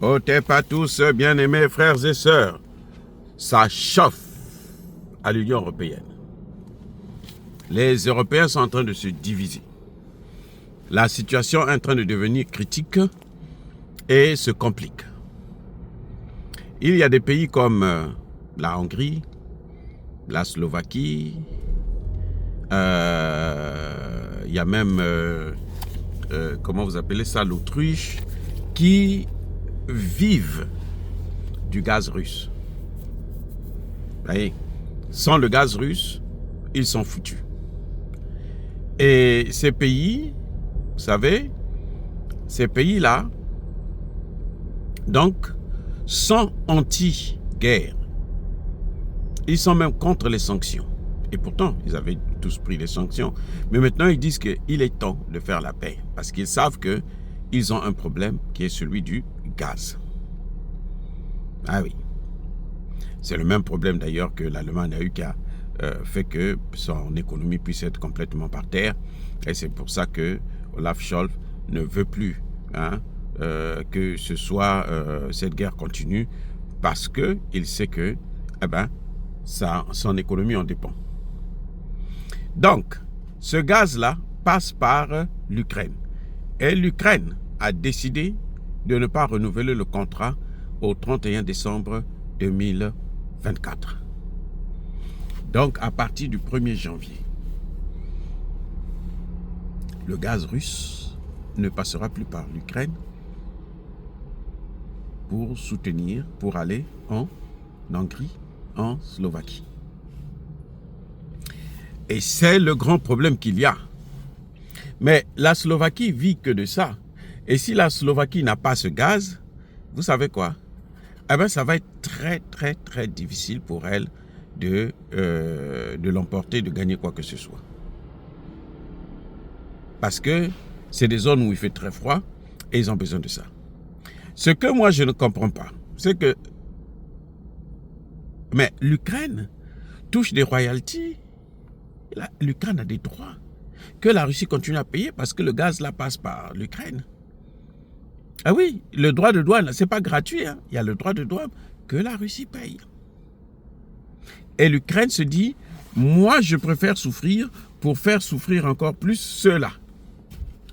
Ôtez pas tous, bien-aimés frères et sœurs. Ça chauffe à l'Union européenne. Les Européens sont en train de se diviser. La situation est en train de devenir critique et se complique. Il y a des pays comme la Hongrie, la Slovaquie, il y a même, comment vous appelez ça, l'Autriche, qui vivent du gaz russe. Vous voyez, sans le gaz russe, ils sont foutus. Et ces pays, vous savez, ces pays-là, donc, sont anti-guerre. Ils sont même contre les sanctions. Et pourtant, ils avaient tous pris les sanctions. Mais maintenant, ils disent qu'il est temps de faire la paix. Parce qu'ils savent qu'ils ont un problème qui est celui du gaz. Ah oui. C'est le même problème d'ailleurs que l'Allemagne a eu qui a fait que son économie puisse être complètement par terre. Et c'est pour ça que Olaf Scholz ne veut plus que ce soit cette guerre continue, parce qu'il sait que son économie en dépend. Donc, ce gaz-là passe par l'Ukraine. Et l'Ukraine a décidé de ne pas renouveler le contrat au 31 décembre 2024. Donc, à partir du 1er janvier, le gaz russe ne passera plus par l'Ukraine pour soutenir, pour aller en Hongrie, en Slovaquie. Et c'est le grand problème qu'il y a. Mais la Slovaquie vit que de ça. Et si la Slovaquie n'a pas ce gaz, vous savez quoi? Eh bien, ça va être très, très, très difficile pour elle de l'emporter, de gagner quoi que ce soit. Parce que c'est des zones où il fait très froid et ils ont besoin de ça. Ce que moi, je ne comprends pas, c'est que mais l'Ukraine touche des royalties. L'Ukraine a des droits que la Russie continue à payer parce que le gaz là passe par l'Ukraine. Ah oui, le droit de douane, c'est pas gratuit. Il y a le droit de douane que la Russie paye. Et l'Ukraine se dit, moi je préfère souffrir pour faire souffrir encore plus ceux-là.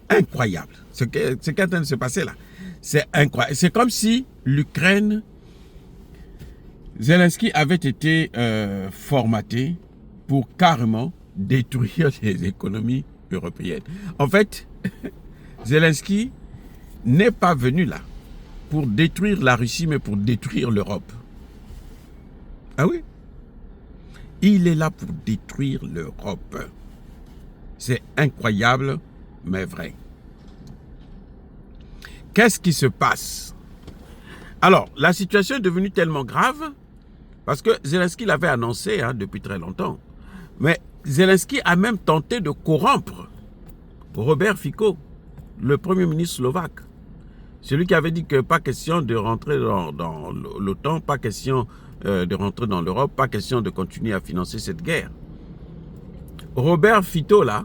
Incroyable. Ce qui est en train de se passer là. C'est incroyable. C'est comme si l'Ukraine, Zelensky avait été formaté pour carrément détruire les économies européennes. En fait, Zelensky n'est pas venu là pour détruire la Russie, mais pour détruire l'Europe. Ah oui? Il est là pour détruire l'Europe. C'est incroyable, mais vrai. Qu'est-ce qui se passe? Alors, la situation est devenue tellement grave parce que Zelensky l'avait annoncé depuis très longtemps. Mais Zelensky a même tenté de corrompre Robert Fico, le premier ministre slovaque. Celui qui avait dit que pas question de rentrer dans l'OTAN, pas question de rentrer dans l'Europe, pas question de continuer à financer cette guerre. Robert Fico, là,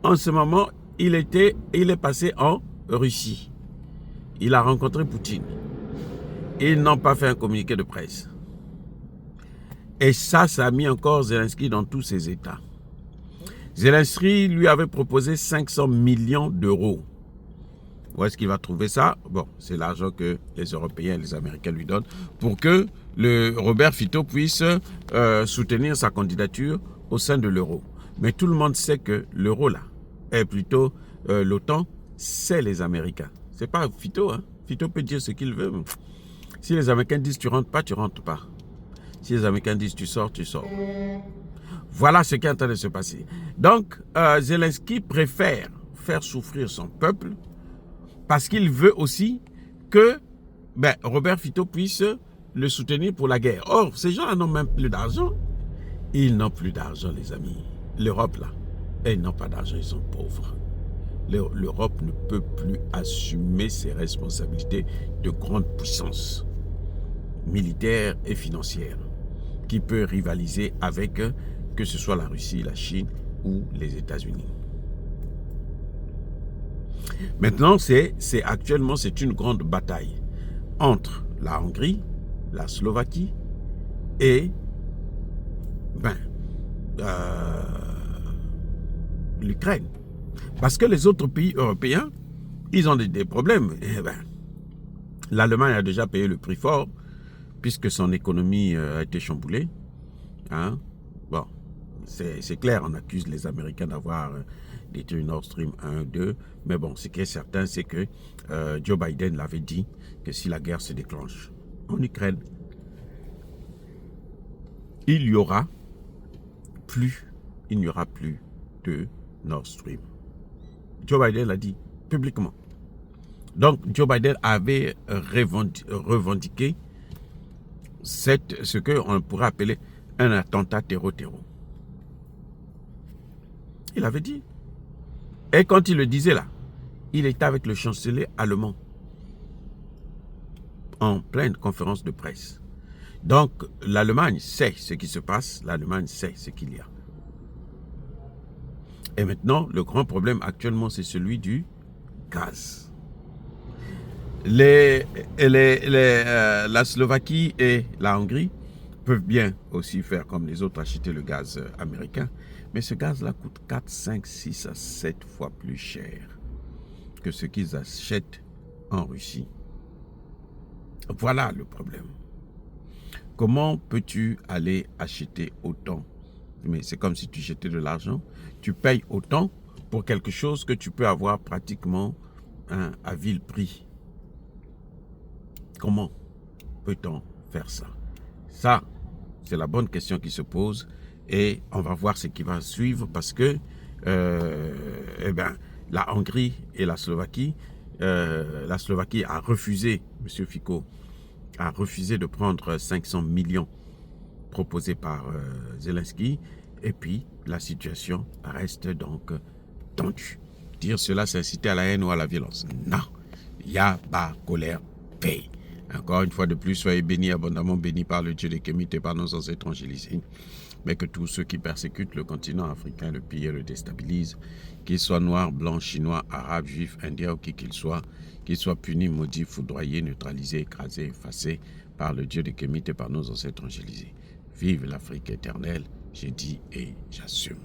en ce moment, il est passé en Russie. Il a rencontré Poutine. Ils n'ont pas fait un communiqué de presse. Et ça a mis encore Zelensky dans tous ses états. Zelensky lui avait proposé 500 millions d'euros. Où est-ce qu'il va trouver ça? Bon, c'est l'argent que les Européens et les Américains lui donnent pour que le Robert Fico puisse soutenir sa candidature au sein de l'euro. Mais tout le monde sait que l'euro là, est plutôt l'OTAN, c'est les Américains. C'est pas Fico, Fico peut dire ce qu'il veut. Si les Américains disent tu rentres pas, tu rentres pas. Si les Américains disent tu sors, tu sors. Voilà ce qui est en train de se passer. Donc, Zelensky préfère faire souffrir son peuple parce qu'il veut aussi que Robert Fico puisse le soutenir pour la guerre. Or, ces gens n'ont même plus d'argent. Ils n'ont plus d'argent, les amis. L'Europe, là, ils n'ont pas d'argent, ils sont pauvres. L'Europe ne peut plus assumer ses responsabilités de grande puissance militaire et financière qui peut rivaliser avec que ce soit la Russie, la Chine ou les États-Unis. Maintenant, actuellement, c'est une grande bataille entre la Hongrie, la Slovaquie et l'Ukraine. Parce que les autres pays européens, ils ont des problèmes. L'Allemagne a déjà payé le prix fort, puisque son économie a été chamboulée. Hein? Bon, c'est clair, on accuse les Américains d'avoir détruit Nord Stream 1, 2, mais bon, ce qui est certain, c'est que Joe Biden l'avait dit, que si la guerre se déclenche en Ukraine, il n'y aura plus de Nord Stream. Joe Biden l'a dit publiquement. Donc, Joe Biden avait revendiqué ce qu'on pourrait appeler un attentat terreau-terreau. Il avait dit. Et quand il le disait là, il était avec le chancelier allemand en pleine conférence de presse. Donc, l'Allemagne sait ce qui se passe, l'Allemagne sait ce qu'il y a. Et maintenant, le grand problème actuellement, c'est celui du gaz. La Slovaquie et la Hongrie peuvent bien aussi faire comme les autres, acheter le gaz américain. Mais ce gaz-là coûte 4, 5, 6 à 7 fois plus cher que ce qu'ils achètent en Russie. Voilà le problème. Comment peux-tu aller acheter autant? Mais c'est comme si tu jetais de l'argent. Tu payes autant pour quelque chose que tu peux avoir pratiquement à vil prix. Comment peut-on faire ça? Ça, c'est la bonne question qui se pose et on va voir ce qui va suivre parce que la Hongrie et la Slovaquie a refusé, M. Fico, a refusé de prendre 500 millions proposés par Zelensky et puis la situation reste donc tendue. Dire cela, c'est inciter à la haine ou à la violence. Non, il n'y a pas colère, paix. Encore une fois de plus, soyez bénis, abondamment bénis par le Dieu des Kémites et par nos ancêtres angélisés. Mais que tous ceux qui persécutent le continent africain, le pillent et le déstabilisent, qu'ils soient noirs, blancs, chinois, arabes, juifs, indiens ou qui qu'ils soient punis, maudits, foudroyés, neutralisés, écrasés, effacés par le Dieu des Kémites et par nos ancêtres angélisés. Vive l'Afrique éternelle, j'ai dit et j'assume.